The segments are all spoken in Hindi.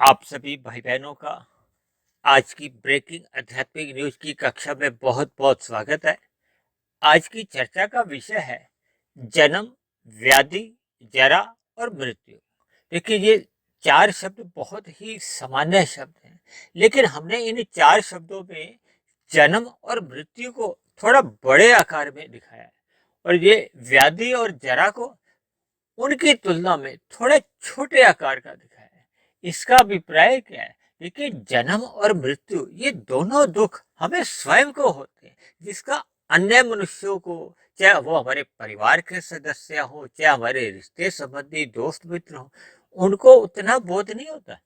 आप सभी भाई बहनों का आज की ब्रेकिंग आध्यात्मिक न्यूज की कक्षा में बहुत बहुत स्वागत है। आज की चर्चा का विषय है जन्म, व्याधि, जरा और मृत्यु। देखिए, ये चार शब्द बहुत ही सामान्य शब्द हैं, लेकिन हमने इन चार शब्दों में जन्म और मृत्यु को थोड़ा बड़े आकार में दिखाया है, और ये व्याधि और जरा को उनकी तुलना में थोड़े छोटे आकार का दिखाया है। इसका अभिप्राय क्या है? देखिए, जन्म और मृत्यु ये दोनों दुख हमें स्वयं को होते हैं, जिसका अन्य मनुष्यों को, चाहे वो हमारे परिवार के सदस्य हो, चाहे हमारे रिश्ते संबंधी दोस्त मित्र हो, उनको उतना बोध नहीं होता।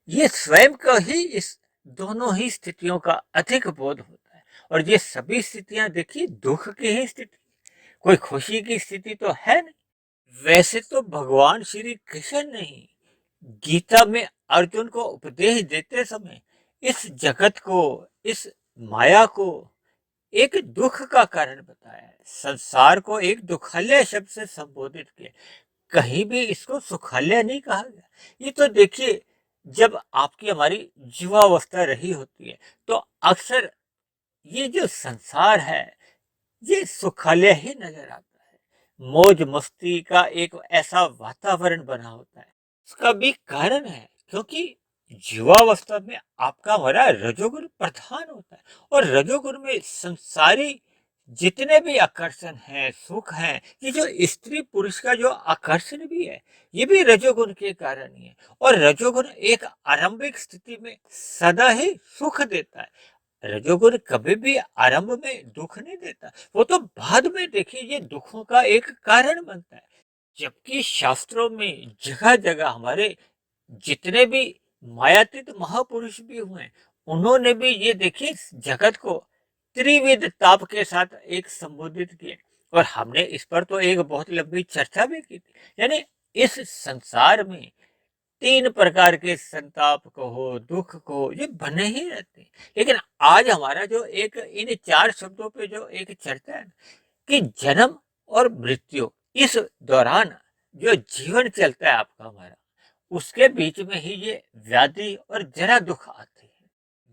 ये स्वयं को ही इस दोनों ही स्थितियों का अधिक बोध होता है। और ये सभी स्थितियां देखिए दुख की ही स्थिति, कोई खुशी की स्थिति तो है नहीं। वैसे तो भगवान श्री कृष्ण ने ही गीता में अर्जुन को उपदेश देते समय इस जगत को, इस माया को एक दुख का कारण बताया है। संसार को एक दुखालय शब्द से संबोधित किया, कहीं भी इसको सुखालय नहीं कहा गया। ये तो देखिए, जब आपकी हमारी युवावस्था रही होती है तो अक्सर ये जो संसार है ये सुखालय ही नजर आता है। मौज मस्ती का एक ऐसा वातावरण बना होता है। इसका भी कारण है क्योंकि युवावस्था में आपका हमारा रजोगुण प्रधान होता है, और रजोगुण में संसारी जितने भी आकर्षण हैं, सुख हैं, ये जो स्त्री पुरुष का जो आकर्षण भी है, ये भी रजोगुण के कारण ही है। और रजोगुण एक आरंभिक स्थिति में सदा ही सुख देता है। रजोगुण कभी भी आरंभ में दुख नहीं देता, वो तो बाद में देखिए ये दुखों का एक कारण बनता है। जबकि शास्त्रों में जगह जगह हमारे जितने भी मायातीत महापुरुष भी हुए, उन्होंने भी ये देखिए जगत को त्रिविध ताप के साथ एक संबोधित किया। और हमने इस पर तो एक बहुत लंबी चर्चा भी की थी। यानी इस संसार में तीन प्रकार के संताप को हो, दुख को, ये बने ही रहते हैं। लेकिन आज हमारा जो एक इन चार शब्दों पे जो एक चर्चा है कि जन्म और मृत्यु, इस दौरान जो जीवन चलता है आपका हमारा, उसके बीच में ही ये व्याधि और जरा दुख आते हैं।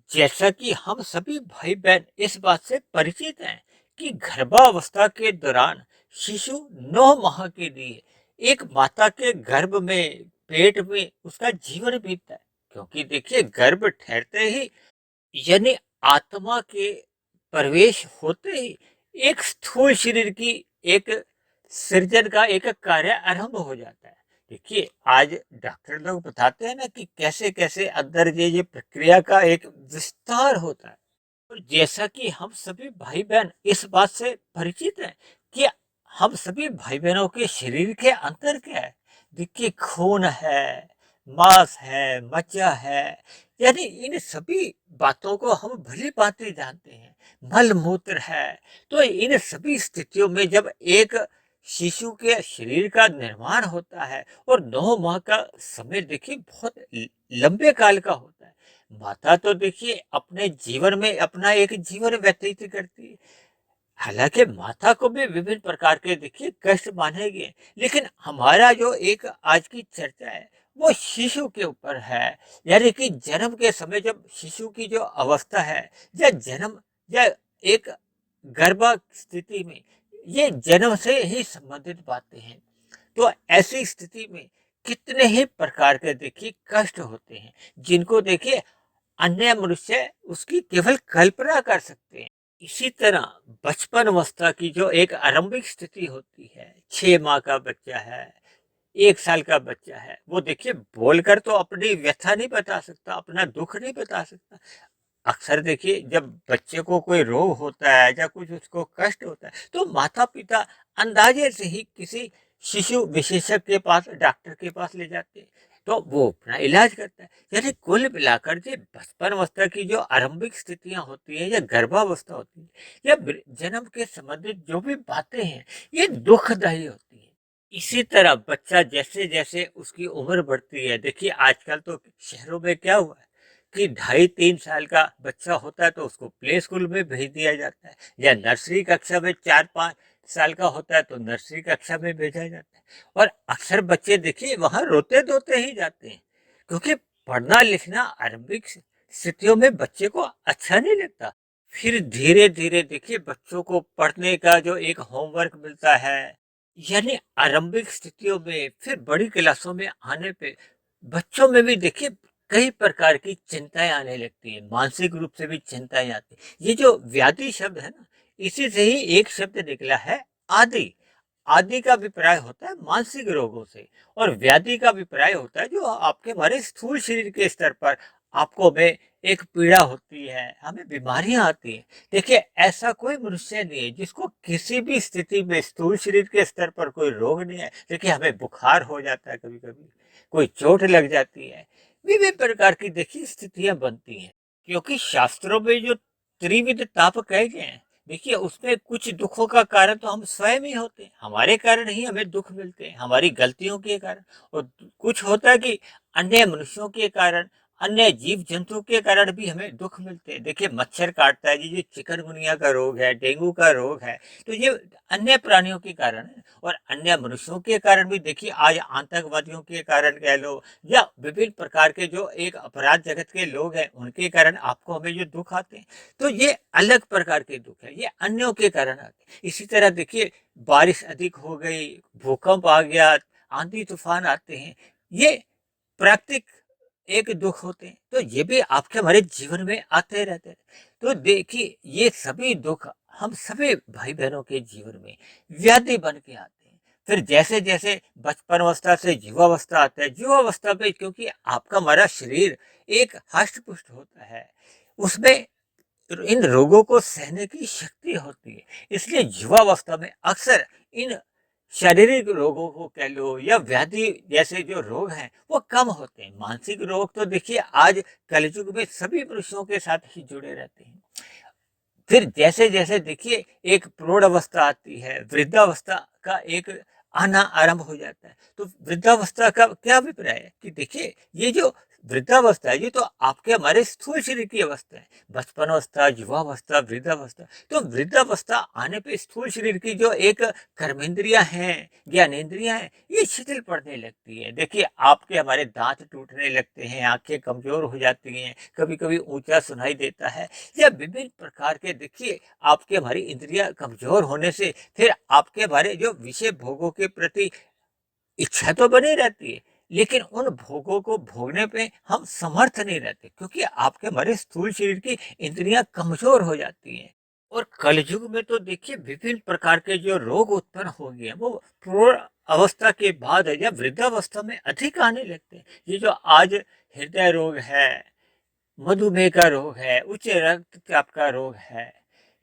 जैसा कि हम सभी भाई बहन इस बात से परिचित हैं कि गर्भावस्था के दौरान शिशु 9 माह के लिए एक माता के गर्भ में, पेट में उसका जीवन बीतता है। क्योंकि देखिए, गर्भ ठहरते ही यानी आत्मा के प्रवेश होते ही एक स्थूल शरीर की एक सृजन का एक कार्य आरंभ हो जाता है। देखिए, आज डॉक्टर लोग बताते हैं ना कि कैसे कैसे अंदर ये प्रक्रिया का एक विस्तार होता है। और जैसा कि हम सभी भाई बहन इस बात से परिचित हैं कि हम सभी भाई बहनों के शरीर के अंदर क्या है, देखिए खून है, मांस है, मज्जा है, यानी इन सभी बातों को हम भली भांति जानते हैं। मल मूत्र है। तो इन सभी स्थितियों में जब एक शिशु के शरीर का निर्माण होता है, और 9 माह का समय देखिए बहुत लंबे काल का होता है। माता तो देखिए अपने जीवन में अपना एक जीवन व्यतीत करती है। हालांकि माता को भी विभिन्न प्रकार के देखिए कष्ट माने गए, लेकिन हमारा जो एक आज की चर्चा है वो शिशु के ऊपर है। यानी कि जन्म के समय जब शिशु की जो अवस्था है, या जन्म, या एक गर्भ स्थिति में, ये जन्म से ही संबंधित बातें हैं। तो ऐसी स्थिति में कितने ही प्रकार के देखिए कष्ट होते हैं, जिनको देखिए अन्य मनुष्य उसकी केवल कल्पना कर सकते हैं। इसी तरह बचपन अवस्था की जो एक आरंभिक स्थिति होती है, 6 माह का बच्चा है, 1 साल का बच्चा है, वो देखिए बोलकर तो अपनी व्यथा नहीं बता सकता, अपना दुख नहीं बता सकता। अक्सर देखिए जब बच्चे को कोई रोग होता है या कुछ उसको कष्ट होता है, तो माता पिता अंदाजे से ही किसी शिशु विशेषज्ञ के पास, डॉक्टर के पास ले जाते हैं, तो वो अपना इलाज करता है। यानी कुल मिलाकर जो बचपन अवस्था की जो आरंभिक स्थितियां होती है, या गर्भावस्था होती है, या जन्म के संबंधित जो भी बातें हैं, ये दुखदायी होती है। इसी तरह बच्चा जैसे जैसे उसकी उम्र बढ़ती है, देखिए आजकल तो शहरों में क्या हुआ है कि 2.5-3 साल का बच्चा होता है तो उसको प्ले स्कूल में भेज दिया जाता है, या नर्सरी कक्षा में 4-5 साल का होता है तो नर्सरी कक्षा में भेजा जाता है। और अक्सर बच्चे देखिए वहां रोते धोते ही जाते हैं, क्योंकि पढ़ना लिखना आरंभिक स्थितियों में बच्चे को अच्छा नहीं लगता। फिर धीरे धीरे देखिए बच्चों को पढ़ने का जो एक होमवर्क मिलता है, यानी आरंभिक स्थितियों में, फिर बड़ी क्लासों में आने पे बच्चों में भी देखिए कई प्रकार की चिंताएं आने लगती है, मानसिक रूप से भी चिंताएं आती है। ये जो व्याधि शब्द है ना, इसी से ही एक शब्द निकला है, आदि। आदि का अभिप्राय होता है मानसिक रोगों से, और व्याधि का अभिप्राय होता है जो आपके हमारे स्थूल शरीर के स्तर पर आपको में एक पीड़ा होती है, हमें बीमारियां आती हैं। देखिए ऐसा कोई मनुष्य नहीं है जिसको किसी भी स्थिति में स्थूल शरीर के स्तर पर कोई रोग नहीं है। देखिए हमें बुखार हो जाता है, कभी कभी कोई चोट लग जाती है, विभिन्न प्रकार की देखिए स्थितियां बनती हैं। क्योंकि शास्त्रों में जो त्रिविध ताप कहे गए हैं, देखिए उसमें कुछ दुखों का कारण तो हम स्वयं ही होते हैं, हमारे कारण ही हमें दुख मिलते हैं, हमारी गलतियों के कारण। और कुछ होता है कि अन्य मनुष्यों के कारण, अन्य जीव जंतु के कारण भी हमें दुख मिलते हैं। देखिए मच्छर काटता है, ये जो चिकनगुनिया का रोग है, डेंगू का रोग है, तो ये अन्य प्राणियों के कारण है। और अन्य मनुष्यों के कारण भी देखिए आज आतंकवादियों के कारण कह लो, या विभिन्न प्रकार के जो एक अपराध जगत के लोग हैं उनके कारण आपको हमें जो दुख आते हैं, तो ये अलग प्रकार के दुख है, ये अन्यों के कारण आते हैं। इसी तरह देखिए बारिश अधिक हो गई, भूकंप आ गया, आंधी तूफान आते हैं, ये प्राकृतिक एक दुख होते हैं, तो ये भी आपके हमारे जीवन में आते रहते हैं। तो देखिए ये सभी दुख हम सभी भाई बहनों के जीवन में व्याधि बन के आते हैं। फिर जैसे जैसे बचपन अवस्था से युवावस्था आता है, युवावस्था में क्योंकि आपका हमारा शरीर एक हष्ट पुष्ट होता है, उसमें इन रोगों को सहने की शक्ति होती है। इसलिए युवावस्था में अक्सर इन शारीरिक रोगों को कह लो या व्याधि जैसे जो रोग हैं वो कम होते हैं। मानसिक रोग तो देखिए आज कलयुग में सभी मनुष्यों के साथ ही जुड़े रहते हैं। फिर जैसे जैसे देखिए एक प्रौढ़ अवस्था आती है, वृद्धावस्था का एक आना आरंभ हो जाता है। तो वृद्धावस्था का क्या अभिप्राय है कि देखिए ये जो वृद्धावस्था है ये तो आपके हमारे स्थूल शरीर की अवस्था है, बचपन अवस्था, युवावस्था, वृद्धावस्था। तो वृद्धावस्था आने पे स्थूल शरीर की जो एक कर्मेंद्रियां हैं, ज्ञानेंद्रियां हैं, ये शिथिल पड़ने लगती है। देखिए आपके हमारे दांत टूटने लगते हैं, आंखें कमजोर हो जाती हैं, कभी कभी ऊंचा सुनाई देता है, या विभिन्न प्रकार के देखिए आपके हमारी इंद्रियां कमजोर होने से फिर आपके हमारे जो विषय भोगों के प्रति इच्छा तो बनी रहती है, लेकिन उन भोगों को भोगने पे हम समर्थ नहीं रहते, क्योंकि आपके हमारे स्थूल शरीर की इंद्रियां कमजोर हो जाती हैं। और कलयुग में तो देखिए विभिन्न प्रकार के जो रोग उत्पन्न हो गए हैं वो प्रौढ़ अवस्था के बाद या वृद्धावस्था में अधिक आने लगते हैं। ये जो आज हृदय रोग है, मधुमेह का रोग है, उच्च रक्तचाप का रोग है,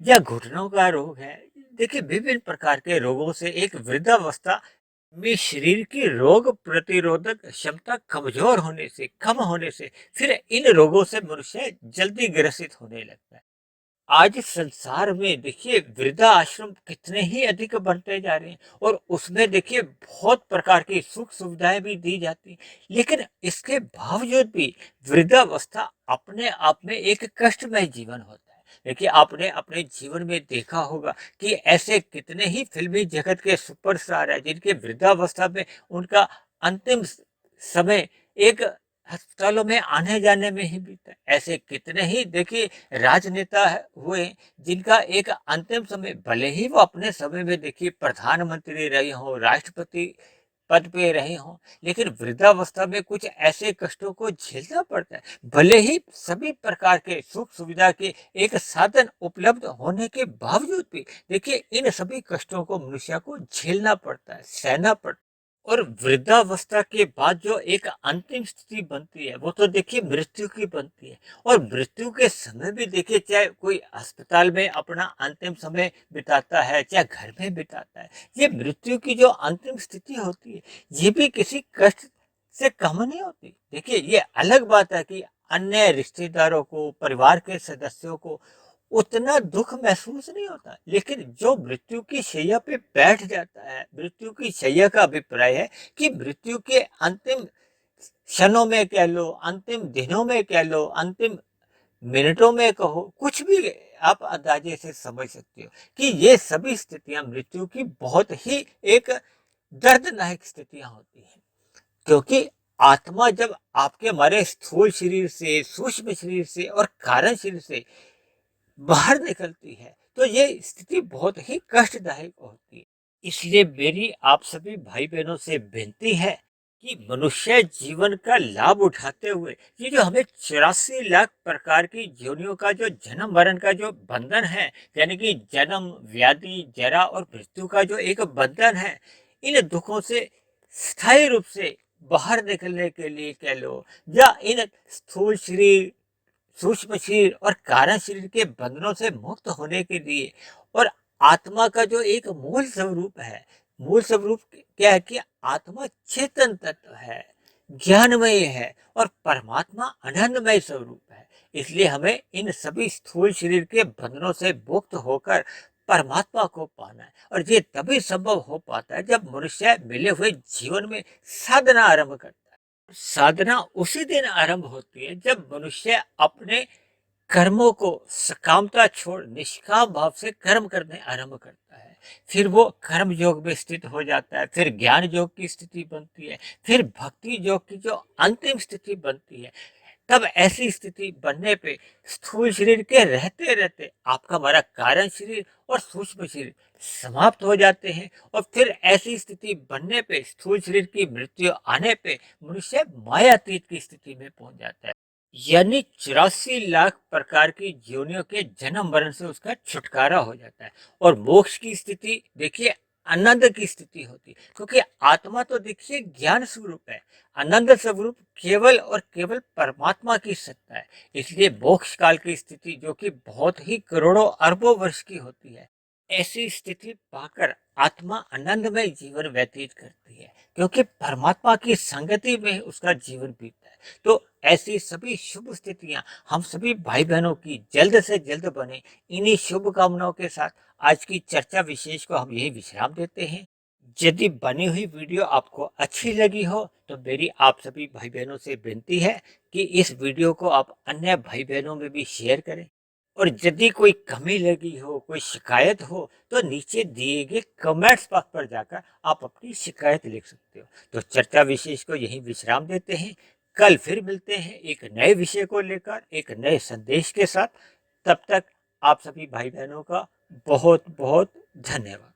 या घुटनों का रोग है, देखिए विभिन्न प्रकार के रोगों से एक वृद्धावस्था में शरीर की रोग प्रतिरोधक क्षमता कमजोर होने से, कम होने से फिर इन रोगों से मनुष्य जल्दी ग्रसित होने लगता है। आज संसार में देखिए वृद्धा आश्रम कितने ही अधिक बनते जा रहे हैं, और उसमें देखिए बहुत प्रकार की सुख सुविधाएं भी दी जाती हैं, लेकिन इसके बावजूद भी वृद्धावस्था अपने आप में एक कष्टमय जीवन होता है। देखिए आपने अपने जीवन में देखा होगा कि ऐसे कितने ही फिल्मी जगत के सुपरस्टार हैं जिनके वृद्धावस्था में उनका अंतिम समय एक अस्पतालों में आने जाने में ही बीता है। ऐसे कितने ही देखिए राजनेता हुए जिनका एक अंतिम समय, भले ही वो अपने समय में देखिए प्रधानमंत्री रहे हों, राष्ट्रपति पद पे रहे हों, लेकिन वृद्धावस्था में कुछ ऐसे कष्टों को झेलना पड़ता है। भले ही सभी प्रकार के सुख सुविधा के एक साधन उपलब्ध होने के बावजूद भी देखिए इन सभी कष्टों को मनुष्य को झेलना पड़ता है, सहना पड़ता है। और वृद्धावस्था के बाद जो एक अंतिम स्थिति बनती है वो तो देखिए मृत्यु की बनती है। और मृत्यु के समय भी देखिए चाहे कोई अस्पताल में अपना अंतिम समय बिताता है, चाहे घर में बिताता है, ये मृत्यु की जो अंतिम स्थिति होती है ये भी किसी कष्ट से कम नहीं होती। देखिए ये अलग बात है कि अन्य रिश्तेदारों को, परिवार के सदस्यों को उतना दुख महसूस नहीं होता, लेकिन जो मृत्यु की शैया पे बैठ जाता है, मृत्यु की शैया का अभिप्राय है कि मृत्यु के अंतिम क्षणों में कह लो, अंतिम दिनों में कह लो, अंतिम मिनटों में कहो, कुछ भी आप अंदाजे से समझ सकते हो कि ये सभी स्थितियां मृत्यु की बहुत ही एक दर्दनाक स्थितियां होती हैं। क्योंकि आत्मा जब आपके हमारे स्थूल शरीर से, सूक्ष्म शरीर से और कारण शरीर से बाहर निकलती है तो ये स्थिति बहुत ही कष्टदायक होती है। इसलिए मेरी आप सभी भाई बहनों से विनती है कि मनुष्य जीवन का लाभ उठाते हुए ये जो हमें 84 लाख प्रकार की योनियों का जो जन्म मरण का जो बंधन है, यानी कि जन्म, व्याधि, जरा और मृत्यु का जो एक बंधन है, इन दुखों से स्थायी रूप से बाहर निकलने के लिए कह लो, या इन स्थूल शरीर, सूक्ष्म शरीर और कारण शरीर के बंधनों से मुक्त होने के लिए, और आत्मा का जो एक मूल स्वरूप है, मूल स्वरूप क्या है कि आत्मा चेतन तत्व है, ज्ञानमय है और परमात्मा आनंदमय स्वरूप है। इसलिए हमें इन सभी स्थूल शरीर के बंधनों से मुक्त होकर परमात्मा को पाना है, और ये तभी संभव हो पाता है जब मनुष्य मिले हुए जीवन में साधना आरंभ करता है। साधना उसी दिन आरंभ होती है जब मनुष्य अपने कर्मों को सकामता छोड़ निष्काम भाव से कर्म करने आरंभ करता है। फिर वो कर्म योग में स्थित हो जाता है, फिर ज्ञान योग की स्थिति बनती है, फिर भक्ति योग की जो अंतिम स्थिति बनती है। तब ऐसी स्थिति बनने पे स्थूल शरीर के रहते रहते आपका हमारा कारण शरीर और सूक्ष्म शरीर समाप्त हो जाते हैं, और फिर ऐसी स्थिति बनने पे, स्थूल शरीर की मृत्यु आने पे मनुष्य मायातीत की स्थिति में पहुंच जाता है, यानी 84 लाख प्रकार की योनियों के जन्म मरण से उसका छुटकारा हो जाता है। और मोक्ष की स्थिति देखिए आनंद की स्थिति होती है, क्योंकि आत्मा तो देखिए ज्ञान स्वरूप है, आनंद स्वरूप केवल और केवल परमात्मा की सत्ता है। इसलिए मोक्ष काल की स्थिति जो कि बहुत ही करोड़ों अरबों वर्ष की होती है, ऐसी स्थिति पाकर आत्मा आनंदमय जीवन व्यतीत करती है, क्योंकि परमात्मा की संगति में उसका जीवन बीतता है। तो ऐसी सभी शुभ स्थितियां हम सभी भाई बहनों की जल्द से जल्द बने, इन्हीं शुभ कामनाओं के साथ आज की चर्चा विशेष को हम यही विश्राम देते हैं। यदि बनी हुई वीडियो आपको अच्छी लगी हो तो मेरी आप सभी भाई बहनों से विनती है कि इस वीडियो को आप अन्य भाई बहनों में भी शेयर करें, और यदि कोई कमी लगी हो, कोई शिकायत हो, तो नीचे दिए गए कमेंट्स बॉक्स पर जाकर आप अपनी शिकायत लिख सकते हो। तो चर्चा विशेष को यहीं विश्राम देते हैं। कल फिर मिलते हैं एक नए विषय को लेकर, एक नए संदेश के साथ। तब तक आप सभी भाई बहनों का बहुत बहुत धन्यवाद।